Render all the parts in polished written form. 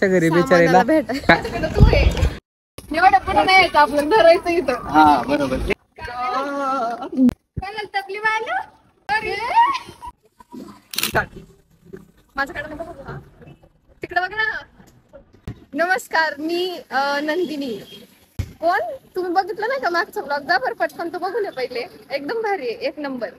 आमच्या घरी बिचारीला एवढं पुढे नाही यायचं आपलं धरायचं इथं. हा बरोबर. तपली माझ्याकडे तिकडे बघ ना. नमस्कार, मी नंदिनी. कोण तुम्ही बघितलं नाही का मागचा ब्लॉग? जा बरं पटकन तो बघून पहिले, एकदम भारी आहे, एक नंबर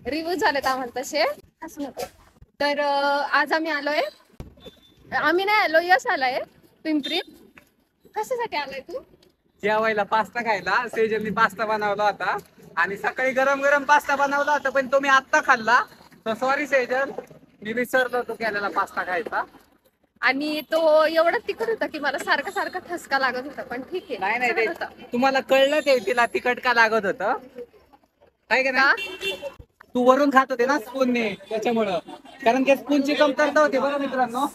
रिव्ह्यू झालेत आम्हाला तसे. तर आज आम्ही आलोय, आम्ही नाही आलो, यश आलाय पिंपरीत. कशासाठी आलाय तू? जेवायला पास्ता खायला. सेजलनी पास्ता बनवला होता आणि सकाळी गरम गरम पास्ता बनवला होता, पण तो मी आत्ता खाल्ला. तर सॉरी सेजल, मी विसरलो तो केलेला पास्ता खायचा. आणि तो एवढा तिखट होता की मला सारखा सारखा ठसका लागत होता, पण ठीक आहे. नाही नाही, तुम्हाला कळलं ते तिला तिखट का लागत होतं काय का ना? तू वरून खात होते ना स्पूनने, त्याच्यामुळं. कारण की स्पूनची कमतरता होती बरं मित्रांनो.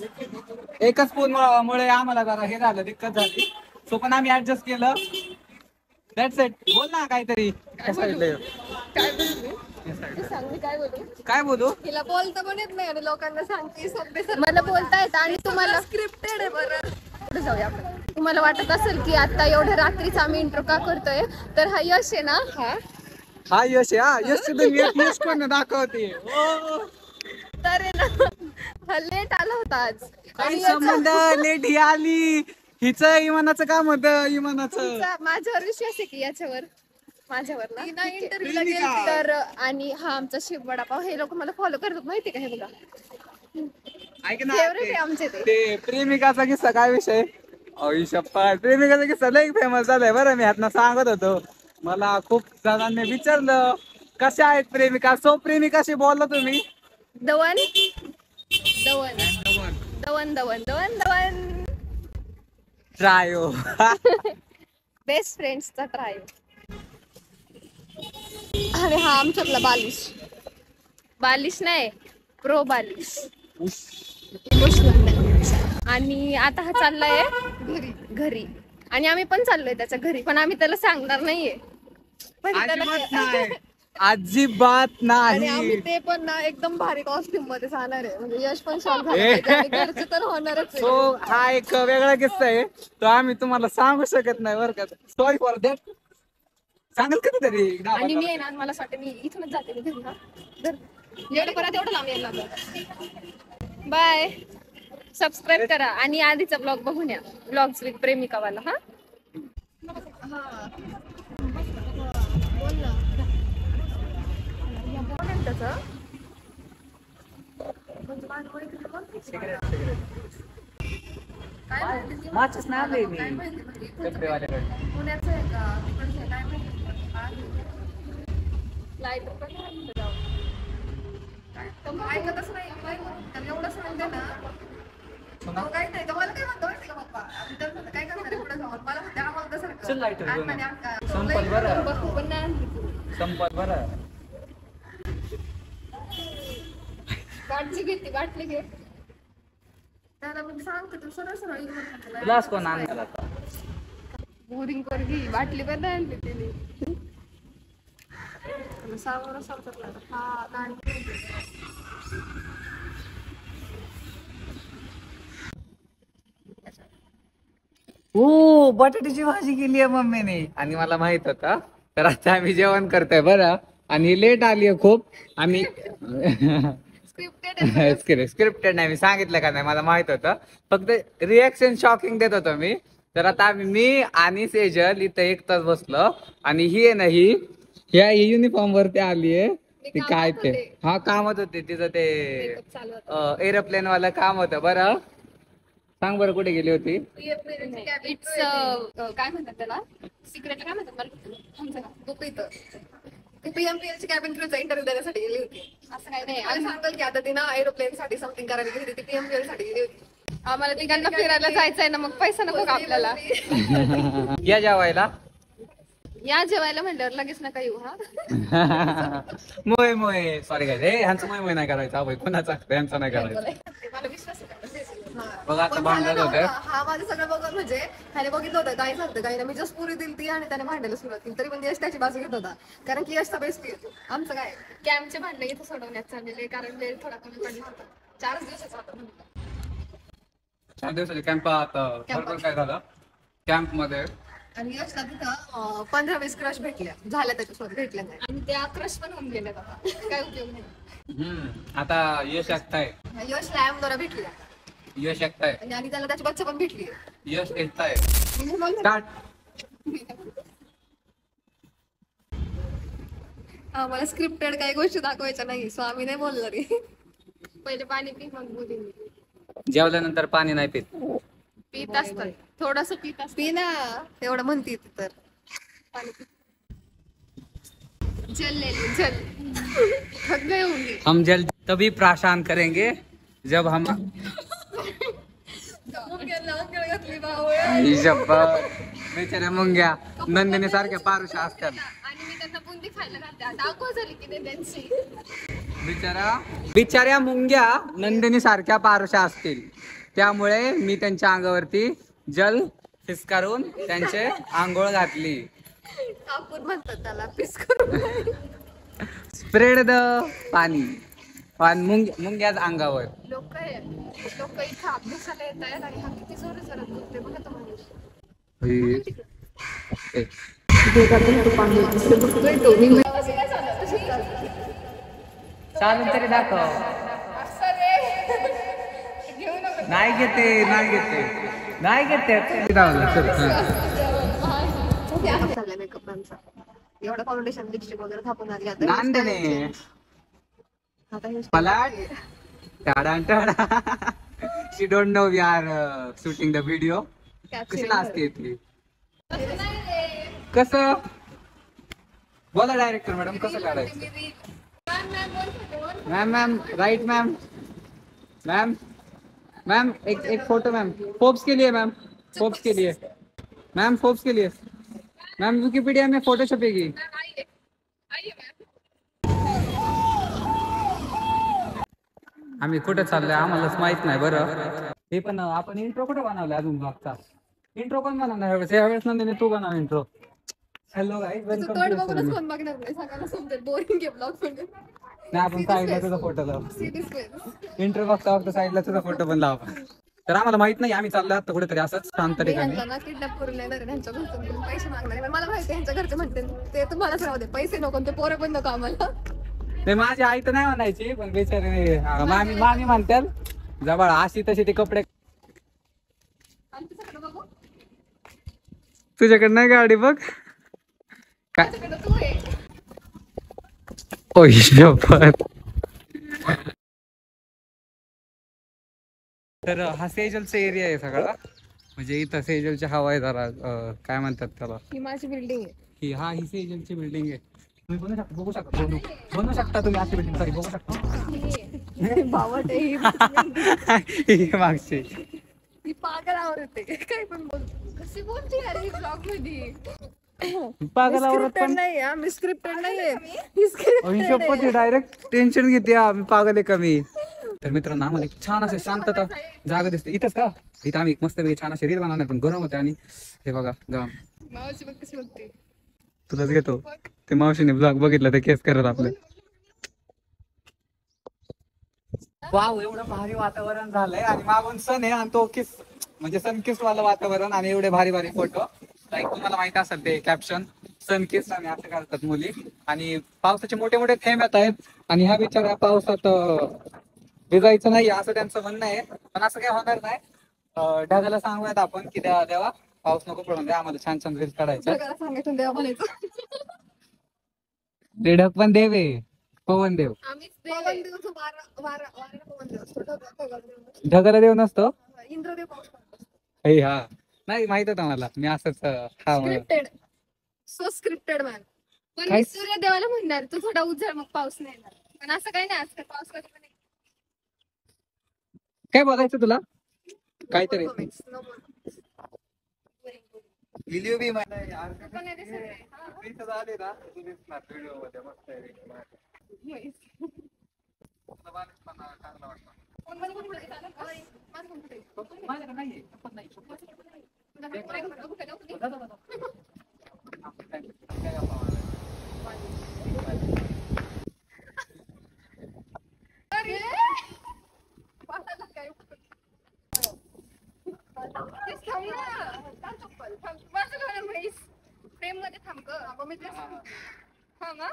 एकच स्पून मुळे आम्हाला जरा हे झालं, दिक्कत झाली. सो पण आम्ही ऍडजस्ट केलं. That's it. बोल ना काहीतरी. काय बोलू? काय बोलू? तिला बोलता पण येत नाही आणि लोकांना सांगते मला बोलता येतं आणि तुम्हाला स्क्रिप्टेड आहे. बरं पुढे जाऊया आपण. तुम्हाला वाटत असेल की आता एवढ्या रात्रीचा आम्ही इंट्रो का करतोय, तर हा यश आहे ना. हा यश आहे. हा यश कोण दाखवते. तर आहे ना, हा लेट आला होता आज. काही संबंध, लेट ही आली. हिचं इमानाचं काम होतं. इमानाचं माझ्यावर विश्वास आहे की याच्यावर माझ्यावर ना इंटरव्ह्यूला गेली तर. आणि हा आमचा शिव वडापाव, हे लोक मला फॉलो करतात माहिती का? हे बघा, ऐक ना, फेवरेट आहे आमचे ते प्रेमिकाचा किस्सा काय विषय? प्रेमिकाचा किस्सा लई फेमस झालाय बरं. मी ह्यातनं सांगत होतो, मला खूप जणांनी विचारलं कशा आहेत प्रेमिका. सो प्रेमिकाशी बोलला तुम्ही? दवन दवन दवन दवन दवन दवन ट्रायो. बेस्ट फ्रेंड्सचा ट्रायो. आणि हा आमच्यातला बालिश. बालिश नाही, प्रो बालिश. आणि आता हा चाललाय घरी आणि आम्ही पण चाललोय त्याच्या घरी, पण आम्ही त्याला सांगणार नाहीये. पण अजिबात नाही. आणि आम्ही ते पण ना एकदम भारी कॉस्ट्युम मध्ये जाणार आहे, म्हणजे यश पण शॉक झाला. घरचे तर होणारच. सो हा एक वेगळा किस्सा आहे, तो आम्ही तुम्हाला सांगू शकत नाही बरं का. Sorry for that. सांगेल कधीतरी. आणि मी आहे ना, मला असं वाटतं मी इथूनच जाते मी घरी. जेवढं परत एवढं लांब यायला लागलं. बाय. सबस्क्राईब करा आणि आधीचा ब्लॉग बघून या, ब्लॉग्स विथ प्रेमिकावाला. हा माचच नाही आले मी कपडेवाल्याकडे. पुण्याचं आहे का तिकडचं आहे काय माहिती. लाईट पण ऐकतच नाही. एवढं सांगते ना, काही नाही. मला काय म्हणतो माहिती का पप्पा, काय करणार पुढे जाऊन मला म्हणते आम्हाला तसं संपत बरं, संपत बरं. बाटली घेते, बाटली घे. त्याला मग सांगते तू सरळ सरळ ग्लास कोण आणला आता? बोरिंग कर घे, बाटली पण नाही आणली तिने. सावर सरकत हा. हो, बटाट्याची भाजी केली आहे मम्मीने आणि मला माहित होता. तर आता आम्ही जेवण करतोय बरं. आणि लेट आली आहे खूप. आम्ही स्क्रिप्टेड नाही, मी सांगितलं का नाही, मला माहित होतं. फक्त रिएक्शन शॉकिंग देत होतो मी. तर आता मी आणि सेजल इथं एक तास बसलो आणि ही आहे ना, ही ह्या युनिफॉर्म वरती आली आहे. ती काय ते हा कामात होते तिचं, ते एरोप्लेन वाला काम होतं. बरं सांग बरं, कुठे गेली होती? इट्स काय म्हणतात त्याला, सिक्रेट काय म्हणतात मला, पीएमपीएल ची कॅबिन क्रूचा इंटरव्ह्यू देण्यासाठी गेली होती. असं काही नाही, आणि सांगाल की आता ती ना एरोप्लेन साठी समथिंग करायला गेली होती, पीएमपीएल साठी गेली होती. आम्हाला तिघांना फिरायला जायचंय ना, मग पैसा नको का आपल्याला? या जेवायला, या जेवायला म्हणल्यावर लगेच नका येऊ. हा मोय मोय सॉरी काय, ह्यांचं मोय मोय नाही करायचं. भाई कोणाचा ह्यांचा नाही करायचं. मला विश्वास बघा आता भांडण होतं. हा माझं सगळं बघत, म्हणजे त्याने बघितलं होतं काय झालं काय ना, मी जस्ट पुरी दिली ती आणि त्याने भांडायला सुरुवात केली, तरी पण यश त्याची बाजू घेत होता. कारण की यशचा बेस्ट आहे. आमचं काय कॅम्पचे भांडण इथं सोडवण्यात चाललेले, कारण वेळ थोडा कमी पडला होता. 4 दिवसाचा होता. 4 दिवसाच्या कॅम्पात भरपूर काय झालं कॅम्प मध्ये. आणि यशला तिथं 15-20 क्रश भेटल्या झाल्या त्याच्यासोबत भेटल्या नाही आणि त्या क्रश पण होऊन गेल्या आता काय उपयोग नाही. आता यश एकताय, यशला आमदोरा भेटल्या यश एकताय, आणि त्याला त्याची बच्चा पण भेटली. यश एकताय. स्टार्ट. मला स्क्रिप्टेड काही गोष्टी दाखवायच्या नाही सो आम्ही नाही बोलणार रे. पहिले पाणी पी मग बोलीन. जेवल्यानंतर पाणी नाही पित. पीत असतात थोडस पीत असत पी ना एवढं म्हणते तर पाणी पी. जल ले लो जल थक गए होंगे. हम जल तभी प्राशान करेंगे जब हम बेचाऱ्या मुंग्या नंदिनी सारख्या पारुषा असतात. आणि मी त्यांना बुंदी खायला घालते आता आगो झाली की नाही त्यांची. बिचाऱ्या मुंग्या नंदिनी सारख्या पारुषा असतील त्यामुळे मी त्यांच्या अंगावरती जल फिसकारून त्यांचे आंघोळ घातली. कापूर म्हणतात त्याला पीस करून. स्प्रेड द पाणी मुंग्याच अंगावर. लोक इथं अभ्यासाला येत आहेत आणि हा किती जोरात जोरात बोलते बघा तो माणूस. चालून तरी दाखव. नाही घेते चाललाय मेकअपांचा एवढा फाउंडेशन लिपस्टिक वगैरे थापून आली आता. नांदणे आता हे पलाट tada tada. She don't know we are shooting the video. कशी असते ती कसं बोला डायरेक्टर मॅडम कसं काढायचं. मैम राइट मैम एक फोटो मैम फोर्ब्स के लिए मैम फोर्ब्स के लिए मैम विकिपीडिया में फोटो छपेगी. आम्ही कुठे चाललोय आम्हालाच माहित नाही बरं. हे पण आपण इंट्रो कुठे बनवलाय अजून ब्लॉगचा. इंट्रो कोण बनवणार यावेळेस नंदिनी तू बनव इंट्रो. हॅलो गाईज वेलकम तोंड बघूनच कोण बघणार नाही सगळ्यांना समजेल बोरिंग आहे ब्लॉग म्हणजे. नाही आपण साईडला तुझा फोटो लाव. इंट्रो बघता साईडला तुझा फोटो पण लाव. तर आम्हाला माहित नाही आम्ही चाललो आता कुठेतरी असंच शांत ठिकाणी. किडनॅप करून येणार त्यांच्या घरचं पैसे मागणार मला माहिती त्यांच्या घरचे म्हणते ते तुम्हालाच राहू दे पैसे नको ते पोरं पण नको आम्हाला. नाही माझी आई तर नाही म्हणायची पण बेचारे मामी म्हणतात जवळ अशी तशी ते कपडे. तुझ्याकडे नाही गाडी बघ काय. तर हा सेजलचा एरिया आहे सगळा. म्हणजे इथं सेजलची हवा आहे जरा काय म्हणतात त्याला. ही माझी बिल्डिंग आहे. ही सेजलची बिल्डिंग आहे. तुम्ही बघू शकता तुम्ही अशी बिल्डिंग सॉरी बघू शकता. मागची ती पागलावर होते काय पण बोल कशी बोलते अरे ब्लॉग मध्ये. पागलावर पण नाही आम्ही स्क्रिप्टेड नाहीये. डायरेक्ट टेन्शन घेते आम्ही पागल आहे कमी. तर मित्रांनो आम्हाला एक छान असे शांतता जागा दिसते इथंच का. इथं आम्ही मस्त छान असे रील बनवणार पण गरम होते. आणि हे बघा गरम मावशी बघ कशी बघते. तुलाच घेतो ते मावशीने ब्लॉग बघितलं ते केस करत आपलं. वाव एवढं भारी वातावरण झालंय आणि मागून सण आहे आणि तो किस म्हणजे सन किस वाला वातावरण आणि एवढे भारी भारी फोटो. लाईक तुम्हाला माहित असेल ते कॅप्शन सन किस आणि असं करतात मुली. आणि पावसाचे मोठे मोठे थेंब येत आहेत आणि ह्या बिचाऱ्या पावसात भिजायचं नाही असं त्यांचं म्हणणं आहे. पण असं काही होणार नाही. ढगाला सांगूयात आपण की देवा पाऊस नको पडून द्या आम्हाला छान छान रील्स काढायचं. सांगायचं देवा म्हणायचं ते ढग पण देव आहे पवन देव. ढगाला देव नसतो इंद्रदेव पाऊस पडतो. हा नाही माहित होतं मला मी असंच स्क्रिप्टेड सो स्क्रिप्टेड मॅन. पण सूर्यदेवाला म्हणणार तू थोडा उजळ मग पाऊस नाही येणार. पण असं काही नाही आजकाल पाऊस कधी पण काय बोलायचं तुला काहीतरी. तेच थांब ना. थांब चप्पल. थांब. माझं घर म्हैस. फ्रेम मध्ये थांब ग. अगं मी तेच थांब हा.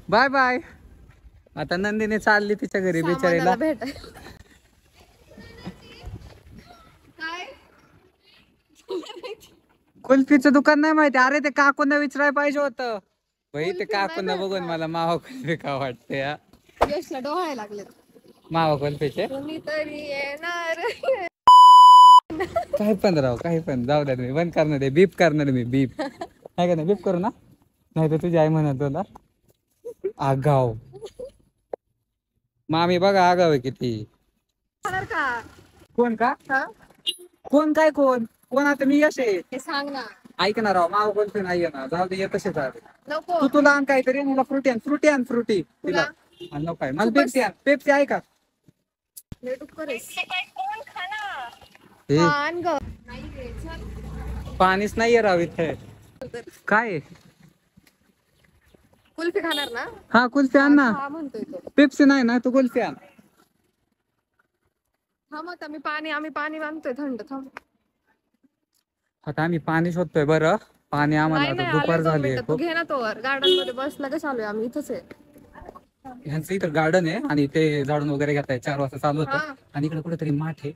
Bye bye. आता नंदिनी चालली तिच्या घरी बिचारीला. सामानाला भेटाय. काय कुल्फीचं दुकान नाही माहिती. अरे ते काकूंना विचारायला पाहिजे होतं. भाई ते कुल्फी नाही काकूंना बघून भेटणार. मला मावा कुल्फी का वाटते या. यशला डोहायला लागले. मावा कुल्फीचे कोणीतरी येणार. काही पण राव, काही पण जाऊ द्या. तुम्ही बंद करणार आहे. बीप करणार मी बीप. काय का नाही बीप करू ना. नाही तर तुझी आई म्हणत तुला आगाव. मामी बघा आगाव आहे किती. खाणार का? कोण का? हा? कोण काय कोण कोण आता मी यश आहे. हे सांग ना. ऐक ना राव, मावा कुल्फी नाही ना. जाऊ दे तसेच आहे. नको. तुला आण काहीतरी. मला फ्रुटी आण फ्रुटी तिला. नको काय मला पेप्सी आण. पेप्सी आहे का? लय डुक्कर आहेस. हे आण ग. नाही रे, चल. पाणीच नाहीये राव इथे. काय आहे? कुल्फी खाणार ना? हा कुल्फी आण ना. हा म्हणतोय तो. पेप्सी नाही ना, तू कुल्फी आण. थांब आता आम्ही पाणी बांधतोय थंड. थांब. आता आम्ही पाणी शोधतोय. बरं पाणी आम्हाला नाही आता नाही दुपार आले 2 झाली मिनिटं. तू घे ना तोवर. गार्डन मध्ये बसला का चालू आहे. आम्ही इथंच आहे. ह्यांचं इथं गार्डन आहे आणि ते झाडून वगैरे घेताय. 4 वाजता चालू हा. होतं आणि इकडे कुठेतरी माठ आहे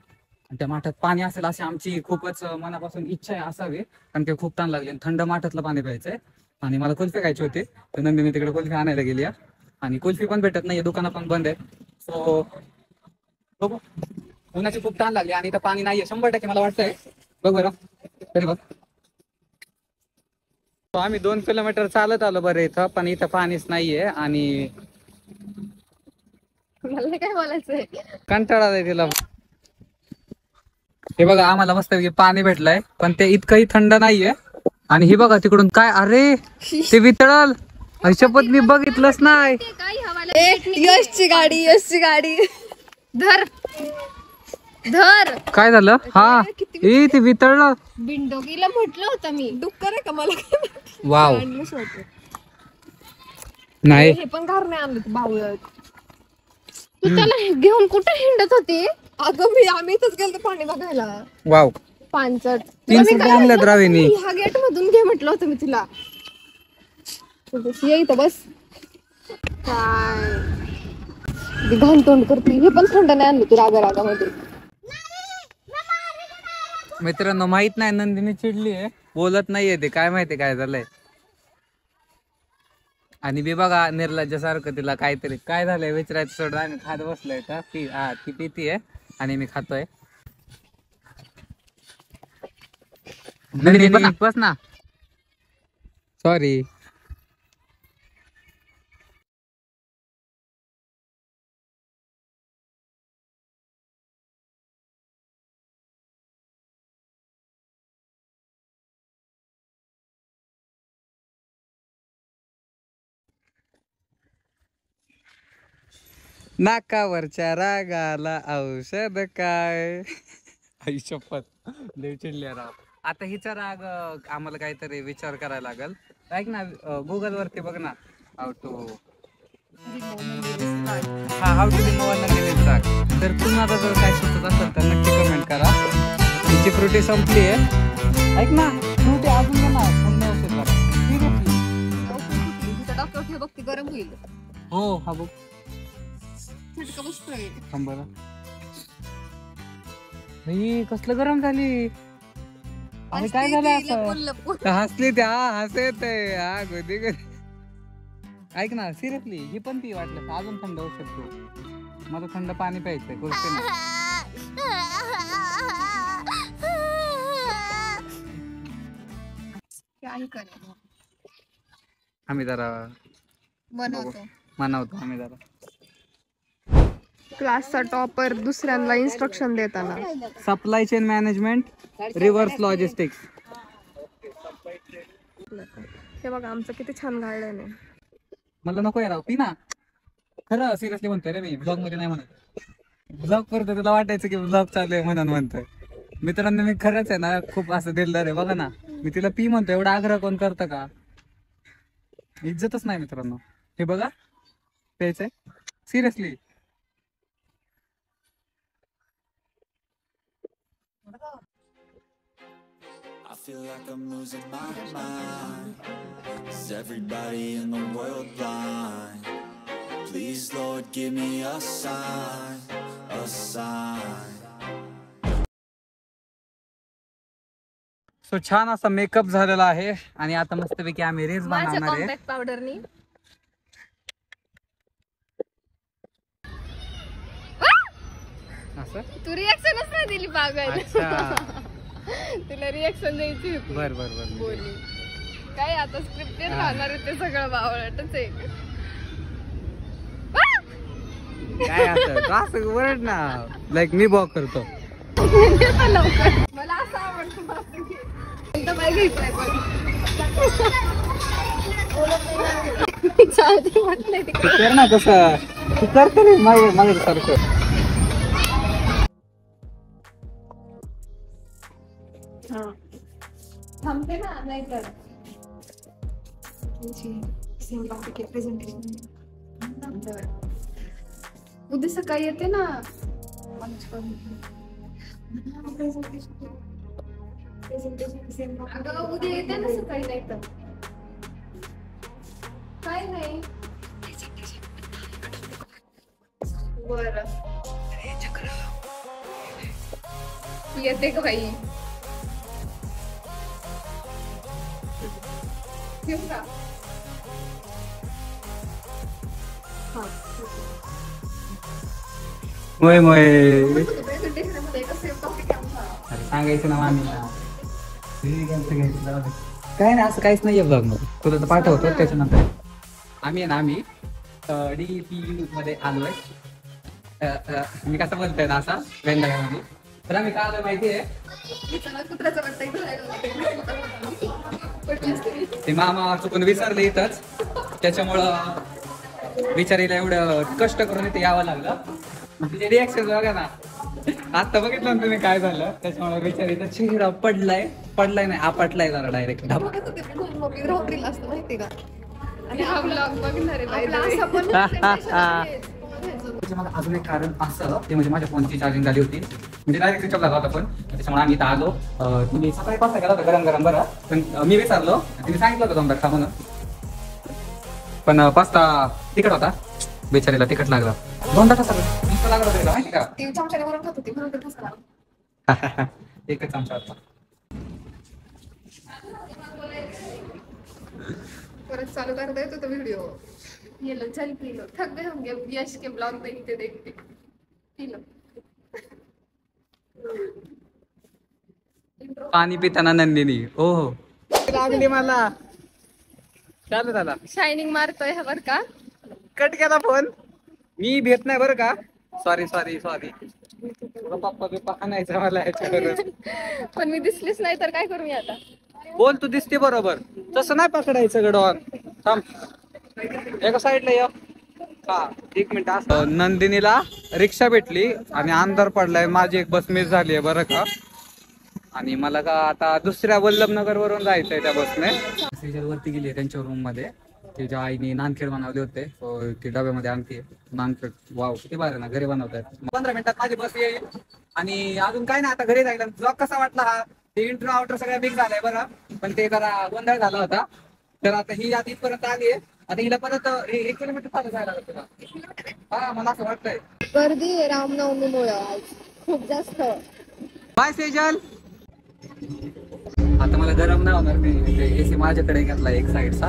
आणि त्या माठात पाणी असेल अशी आमची खूपच मनापासून इच्छा आहे असावी. कारण ते खूप ताण लागले. थंड माठातलं पाणी प्यायचंय आणि मला कुल्फी खायची होती. तर नंदिनी तिकडे कुल्फी आणायला गेली आणि कुल्फी पण भेटत नाही. दुकानं पण बंद आहे. सो बघू. उन्हाची खूप ताण लागली आणि इथं पाणी नाहीये 100% मला वाटतंय. बघ बरं तरी बघ. आम्ही 2 किलोमीटर चालत आलो बरं इथं, पण इथं पाणीच नाहीये आणि मला नाही काय बोलायचंय. कंटाळा आहे तिला. हे बघा आम्हाला मस्त पाणी भेटलंय पण ते इतकंही थंड नाहीये. आणि हे बघा तिकडून काय अरे ते वितळल. शपथ मी बघितलंच नाही. यशची गाडी. धर धर. काय झालं? हा ते वितळलं. बिंडोगीला म्हटलं होतं मी. डुक्कर आहे का मला? वाव नाही. हे पण घर नाही आणलं भाऊ. तू त्याला घेऊन कुठे हिंडत होती? अगं आम्ही इथंच गेलो पाणी बघायला. वाव पानचट. 300 रुपये आणल्यात रावीनी. ह्या गेट मधून घे म्हटलं होतं मी तुला. ये इथं बस. काय घाण तोंड करते. हे पण थंड नाही आणलं तू रागामध्ये. मित्रांनो माहित नाही नंदिनी चिडली आहे. बोलत नाहीये ते. काय माहिती काय झालंय. आणि मी बघा निर्लज्जासारखं तिला काहीतरी काय झालंय विचारायचं सोडून आम्ही खात बसलोय. ती पितीये आणि मी खातोय. बस ना. सॉरी. नाकावरच्या रागाला औषध काय. आई शपथ लय चिडल्या राव. आता हिचा राग आम्हाला काहीतरी विचार करायला लागल. ऐक ना गुगल वरती बघ ना हाऊ टू रिमूव्ह नंदिनीचा. तर तुम्हाला जर काय सुचत असेल तर नक्की कमेंट करा. तिची फ्रुटी संपली आहे. ऐक ना फ्रुटी अजून घे ना. थंड औषध डॉक्टर बघ ती गरम होईल. हो हा बघ. बसतोय. कसलं गरम झाली. आणि काय झालं असं हसली त्या हसत हा गोदी गोदी. ऐक ना सिरियसली ही पण ती वाटलं अजून थंड होऊ शकतो. मला थंड पाणी प्यायचंय. गोष्टी ना आम्ही जरा मनवतो आम्ही जरा. क्लासचा टॉपर दुसऱ्यांना इन्स्ट्रक्शन देताना. Supply chain management reverse logistics. हे बघा आमचं किती छान गार्डन आहे. मला नको राव पी ना. खरं सिरियसली म्हणतोय रे मी. ब्लॉग मध्ये नाही म्हणत. ब्लॉग करतोय तुला वाटायचं की ब्लॉग चालू आहे म्हणून म्हणतोय. मित्रांनो मी खरंच आहे ना खूप असं दिलदार आहे. बघा ना मी तिला पी म्हणतो. एवढा आग्रह कोण करतं का. इज्जतच नाही मित्रांनो. हे बघा प्यायचंय seriously. I feel like I'm losing my mind. Is everybody in the world blind? Please, Lord, give me a sign, a sign. So छान असा मेकअप झालेला आहे आणि आता मस्तपैकी आम्ही रील्स माझ्या बनवणार आहे. कॉम्पॅक्ट पावडरनी असं तू रिएक्शनच नाही दिली पागल. अच्छा. तुला रिएक्शन द्यायची होती. बर बर बर बोली काय आता स्क्रिप्टेड राहणार आहे ते सगळं बावळटच आहे. काय असं असं वरड ना लाईक मी बॉक करतो. मला असं आवडतं कोणतं बाई घ्यायचंय पण तू कर ना कसं तू करते रे माझ्या सारखं. थांबते ना नाहीतर उद्या सकाळी येते ना. अगं उद्या येते ना सकाळी नाहीतर काय नाही. बर येते का बाई. ठेवू का. मोय मोय प्रेझेंटेशनमध्ये कसं टॉपिक आमचा सांगायचं ना मामीला. काय नाही असं काहीच नाहीये ब्लॉग मध्ये. तुला तर पाठवतो त्याच्यानंतर. आम्ही आहे ना आम्ही DPU मध्ये आलोय. मी कसं बोलतोय ना असा वेंदाळ्यामध्ये. तर आम्ही काय आलोय माहितीये कुत्र्याचं ते मामा चुकून विसरले इथंच. त्याच्यामुळं विचारायला एवढं कष्ट करून इथे यावं लागलं. तिचे रिॲक्शन बघा ना. आता बघितलं ना तुम्ही काय झालं. त्याच्यामुळे विचार इथं चेहरा पडलाय नाही आपटलाय जरा डायरेक्ट. माहिती का. आणि हा ब्लॉग बघणार आहे मला अजून एक कारण असं ते म्हणजे माझ्या फोनची चार्जिंग झाली होती. म्हणजे डायरेक्ट स्विच ऑफ झाला होता. पण त्याच्यामुळे आम्ही इथं आलो. तुम्ही सकाळी पास्ता केला होता गरम गरम बरं. पण मी विचारलो तिने सांगितलं होतं तुमचा खा म्हणून. पण पास्ता तिखट होता. बेचारीला तिखट लागला. 2 तासाचा नुसतं लागला होता माहिती का. ती चमच्याने वरून खात होती म्हणून ते फसला. एकच चमचा होता. परत चालू करता येतो तो व्हिडिओ. ये लो चल पी लो थक गए होंगे यश के ब्लॉग देखते देखते. P low. पाणी पिताना नंदिनी. ओ हो लागली मला. चालू झाला. शायनिंग मारतोय हा बर का. कट केला फोन. मी भेट नाही बरं का. Sorry sorry sorry. पप्पा बिप्पा आणायचं मला याच्यावर. पण मी दिसलीच नाही तर काय करू मी आता. बोल तू दिसते बरोबर. तसं नाही पकडायचं गडॉन. थांब एका साईडला ये. हा 1 मिनिट असं. नंदिनीला रिक्षा भेटली आणि अंधार पडलाय. माझी एक बस मिस झाली आहे बरं का. आणि मला का आता दुसऱ्या वल्लभनगर वरून जायचंय त्या बसने. वरती गेली त्यांच्या रूम मध्ये. तिच्या आईने नानखेड बनवले होते. ती डब्यामध्ये आणते नानखेड. वाव किती भारी ना घरी बनवतात. 15 मिनिटात माझी बस येईल. आणि अजून काय ना आता घरी जायला. ब्लॉग कसा वाटला हा. ते इंट्रो आउटर सगळ्या बिग झालाय बरं. पण ते जरा गोंधळ झाला होता. तर आता ही आधी इथपर्यंत आली आहे. आता हिला परत 1 किलोमीटर चालत जायला लागतं. हा मला असं वाटतंय. गर्दी आहे रामनवमीमुळे आज खूप जास्त. बाय सेजल. आता मला गरम नाही होणार. मी AC माझ्याकडे घेतला एक साईडचा.